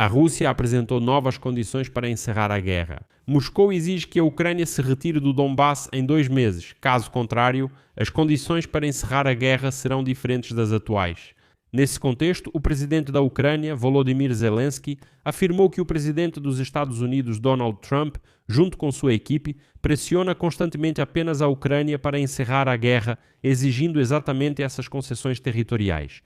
A Rússia apresentou novas condições para encerrar a guerra. Moscou exige que a Ucrânia se retire do Donbass em 2 meses. Caso contrário, as condições para encerrar a guerra serão diferentes das atuais. Nesse contexto, o presidente da Ucrânia, Volodymyr Zelensky, afirmou que o presidente dos Estados Unidos, Donald Trump, junto com sua equipe, pressiona constantemente apenas a Ucrânia para encerrar a guerra, exigindo exatamente essas concessões territoriais.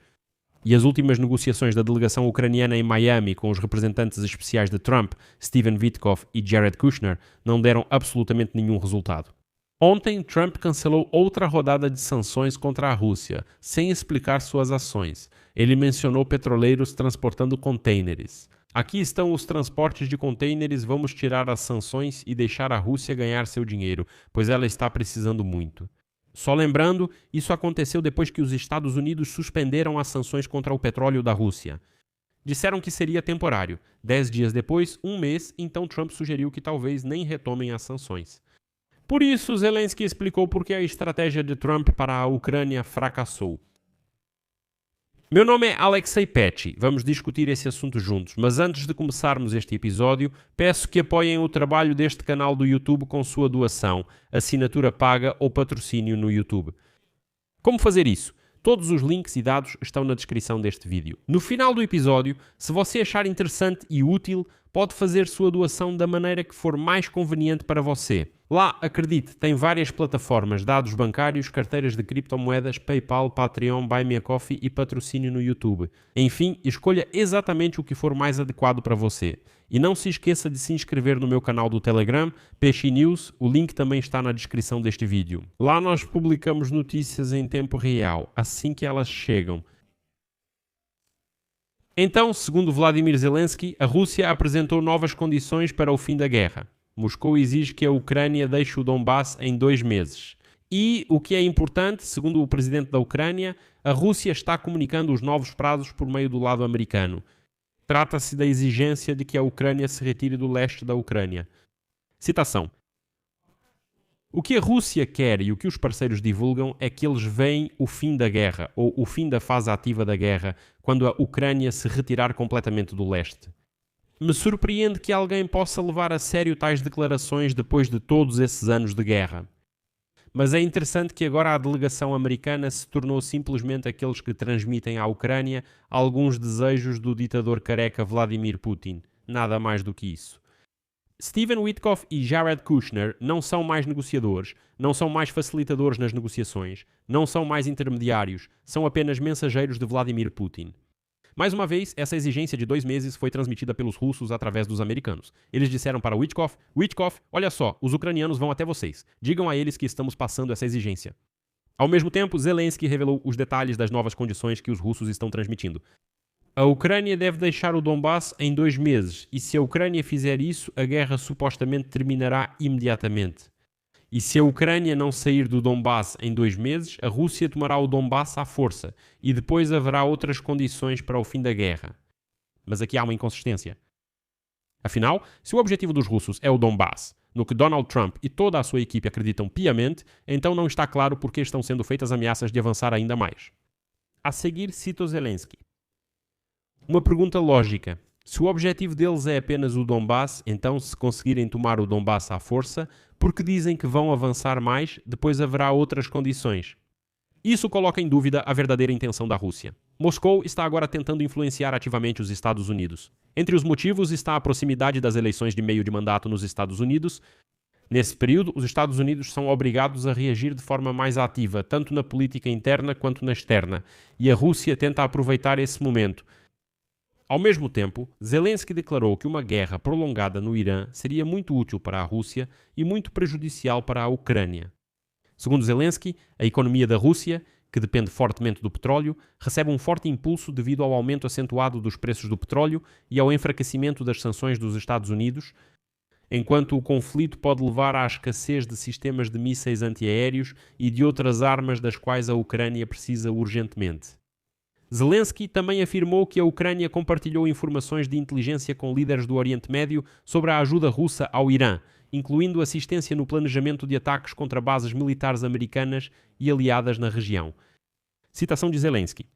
E as últimas negociações da delegação ucraniana em Miami com os representantes especiais de Trump, Steven Witkoff e Jared Kushner, não deram absolutamente nenhum resultado. Ontem, Trump cancelou outra rodada de sanções contra a Rússia, sem explicar suas ações. Ele mencionou petroleiros transportando contêineres. Aqui estão os transportes de contêineres, vamos tirar as sanções e deixar a Rússia ganhar seu dinheiro, pois ela está precisando muito. Só lembrando, isso aconteceu depois que os Estados Unidos suspenderam as sanções contra o petróleo da Rússia. Disseram que seria temporário. 10 dias depois, 1 mês, então Trump sugeriu que talvez nem retomem as sanções. Por isso, Zelensky explicou por que a estratégia de Trump para a Ucrânia fracassou. Meu nome é Alexei Petty, vamos discutir esse assunto juntos, mas antes de começarmos este episódio, peço que apoiem o trabalho deste canal do YouTube com sua doação, assinatura paga ou patrocínio no YouTube. Como fazer isso? Todos os links e dados estão na descrição deste vídeo. No final do episódio, se você achar interessante e útil, pode fazer sua doação da maneira que for mais conveniente para você. Lá, acredite, tem várias plataformas, dados bancários, carteiras de criptomoedas, PayPal, Patreon, Buy Me a Coffee e patrocínio no YouTube. Enfim, escolha exatamente o que for mais adequado para você. E não se esqueça de se inscrever no meu canal do Telegram, Peixe News, o link também está na descrição deste vídeo. Lá nós publicamos notícias em tempo real, assim que elas chegam. Então, segundo Vladimir Zelensky, a Rússia apresentou novas condições para o fim da guerra. Moscou exige que a Ucrânia deixe o Donbass em 2 meses. E, o que é importante, segundo o presidente da Ucrânia, a Rússia está comunicando os novos prazos por meio do lado americano. Trata-se da exigência de que a Ucrânia se retire do leste da Ucrânia. Citação. O que a Rússia quer e o que os parceiros divulgam é que eles veem o fim da guerra, ou o fim da fase ativa da guerra, quando a Ucrânia se retirar completamente do leste. Me surpreende que alguém possa levar a sério tais declarações depois de todos esses anos de guerra. Mas é interessante que agora a delegação americana se tornou simplesmente aqueles que transmitem à Ucrânia alguns desejos do ditador careca Vladimir Putin. Nada mais do que isso. Steven Witkoff e Jared Kushner não são mais negociadores, não são mais facilitadores nas negociações, não são mais intermediários, são apenas mensageiros de Vladimir Putin. Mais uma vez, essa exigência de 2 meses foi transmitida pelos russos através dos americanos. Eles disseram para Witkoff, olha só, os ucranianos vão até vocês. Digam a eles que estamos passando essa exigência. Ao mesmo tempo, Zelensky revelou os detalhes das novas condições que os russos estão transmitindo. A Ucrânia deve deixar o Donbass em 2 meses, e se a Ucrânia fizer isso, a guerra supostamente terminará imediatamente. E se a Ucrânia não sair do Donbass em 2 meses, a Rússia tomará o Donbass à força e depois haverá outras condições para o fim da guerra. Mas aqui há uma inconsistência. Afinal, se o objetivo dos russos é o Donbass, no que Donald Trump e toda a sua equipe acreditam piamente, então não está claro por que estão sendo feitas ameaças de avançar ainda mais. A seguir, cito Zelensky. Uma pergunta lógica. Se o objetivo deles é apenas o Donbass, então se conseguirem tomar o Donbass à força, porque dizem que vão avançar mais, depois haverá outras condições. Isso coloca em dúvida a verdadeira intenção da Rússia. Moscou está agora tentando influenciar ativamente os Estados Unidos. Entre os motivos está a proximidade das eleições de meio de mandato nos Estados Unidos. Nesse período, os Estados Unidos são obrigados a reagir de forma mais ativa, tanto na política interna quanto na externa, e a Rússia tenta aproveitar esse momento. Ao mesmo tempo, Zelensky declarou que uma guerra prolongada no Irã seria muito útil para a Rússia e muito prejudicial para a Ucrânia. Segundo Zelensky, a economia da Rússia, que depende fortemente do petróleo, recebe um forte impulso devido ao aumento acentuado dos preços do petróleo e ao enfraquecimento das sanções dos Estados Unidos, enquanto o conflito pode levar à escassez de sistemas de mísseis antiaéreos e de outras armas das quais a Ucrânia precisa urgentemente. Zelensky também afirmou que a Ucrânia compartilhou informações de inteligência com líderes do Oriente Médio sobre a ajuda russa ao Irã, incluindo assistência no planejamento de ataques contra bases militares americanas e aliadas na região. Citação de Zelensky.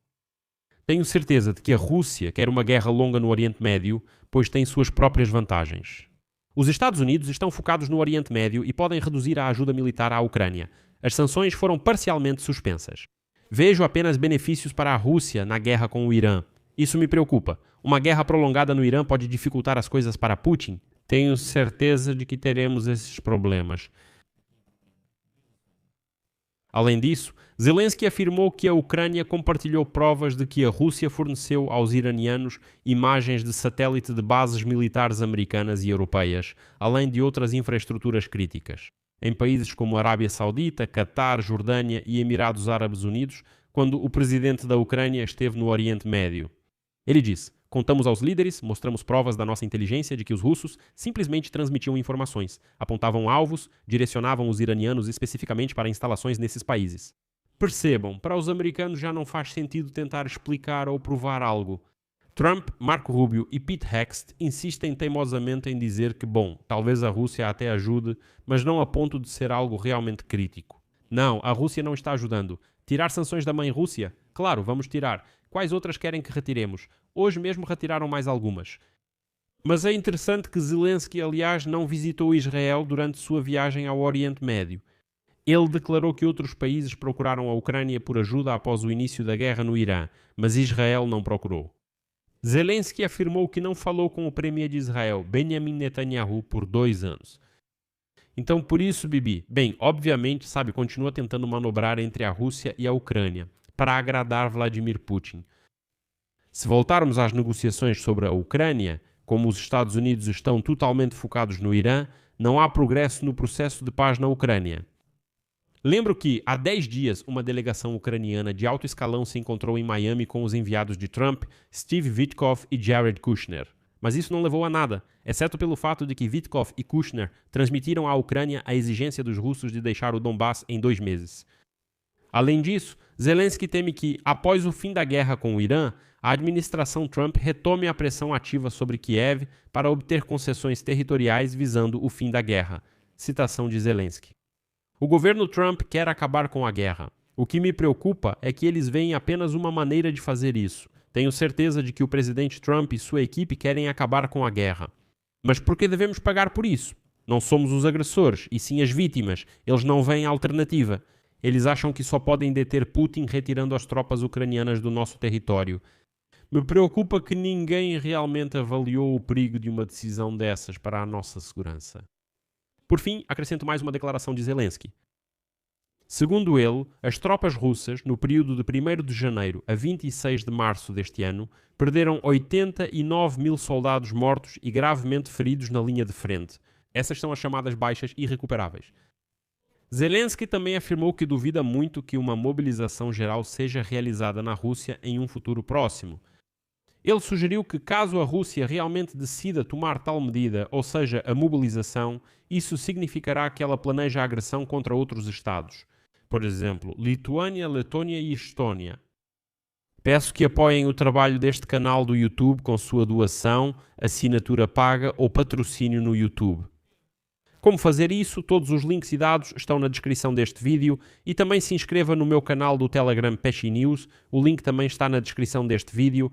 Tenho certeza de que a Rússia quer uma guerra longa no Oriente Médio, pois tem suas próprias vantagens. Os Estados Unidos estão focados no Oriente Médio e podem reduzir a ajuda militar à Ucrânia. As sanções foram parcialmente suspensas. Vejo apenas benefícios para a Rússia na guerra com o Irã. Isso me preocupa. Uma guerra prolongada no Irã pode dificultar as coisas para Putin? Tenho certeza de que teremos esses problemas. Além disso, Zelensky afirmou que a Ucrânia compartilhou provas de que a Rússia forneceu aos iranianos imagens de satélite de bases militares americanas e europeias, além de outras infraestruturas críticas, em países como Arábia Saudita, Catar, Jordânia e Emirados Árabes Unidos, quando o presidente da Ucrânia esteve no Oriente Médio. Ele disse: "Contamos aos líderes, mostramos provas da nossa inteligência de que os russos simplesmente transmitiam informações, apontavam alvos, direcionavam os iranianos especificamente para instalações nesses países." Percebam, para os americanos já não faz sentido tentar explicar ou provar algo. Trump, Marco Rubio e Pete Hegseth insistem teimosamente em dizer que, bom, talvez a Rússia até ajude, mas não a ponto de ser algo realmente crítico. Não, a Rússia não está ajudando. Tirar sanções da mãe Rússia? Claro, vamos tirar. Quais outras querem que retiremos? Hoje mesmo retiraram mais algumas. Mas é interessante que Zelensky, aliás, não visitou Israel durante sua viagem ao Oriente Médio. Ele declarou que outros países procuraram a Ucrânia por ajuda após o início da guerra no Irã, mas Israel não procurou. Zelensky afirmou que não falou com o premier de Israel, Benjamin Netanyahu, por 2 anos. Então, por isso, Bibi, bem, obviamente, continua tentando manobrar entre a Rússia e a Ucrânia, para agradar Vladimir Putin. Se voltarmos às negociações sobre a Ucrânia, como os Estados Unidos estão totalmente focados no Irã, não há progresso no processo de paz na Ucrânia. Lembro que, há 10 dias, uma delegação ucraniana de alto escalão se encontrou em Miami com os enviados de Trump, Steve Witkoff e Jared Kushner. Mas isso não levou a nada, exceto pelo fato de que Witkoff e Kushner transmitiram à Ucrânia a exigência dos russos de deixar o Donbass em 2 meses. Além disso, Zelensky teme que, após o fim da guerra com o Irã, a administração Trump retome a pressão ativa sobre Kiev para obter concessões territoriais visando o fim da guerra. Citação de Zelensky. O governo Trump quer acabar com a guerra. O que me preocupa é que eles veem apenas uma maneira de fazer isso. Tenho certeza de que o presidente Trump e sua equipe querem acabar com a guerra. Mas por que devemos pagar por isso? Não somos os agressores, e sim as vítimas. Eles não veem alternativa. Eles acham que só podem deter Putin retirando as tropas ucranianas do nosso território. Me preocupa que ninguém realmente avaliou o perigo de uma decisão dessas para a nossa segurança. Por fim, acrescento mais uma declaração de Zelensky. Segundo ele, as tropas russas, no período de 1º de janeiro a 26 de março deste ano, perderam 89 mil soldados mortos e gravemente feridos na linha de frente. Essas são as chamadas baixas irrecuperáveis. Zelensky também afirmou que duvida muito que uma mobilização geral seja realizada na Rússia em um futuro próximo. Ele sugeriu que, caso a Rússia realmente decida tomar tal medida, ou seja, a mobilização, isso significará que ela planeja a agressão contra outros Estados. Por exemplo, Lituânia, Letônia e Estónia. Peço que apoiem o trabalho deste canal do YouTube com sua doação, assinatura paga ou patrocínio no YouTube. Como fazer isso? Todos os links e dados estão na descrição deste vídeo e também se inscreva no meu canal do Telegram Pesci News, o link também está na descrição deste vídeo.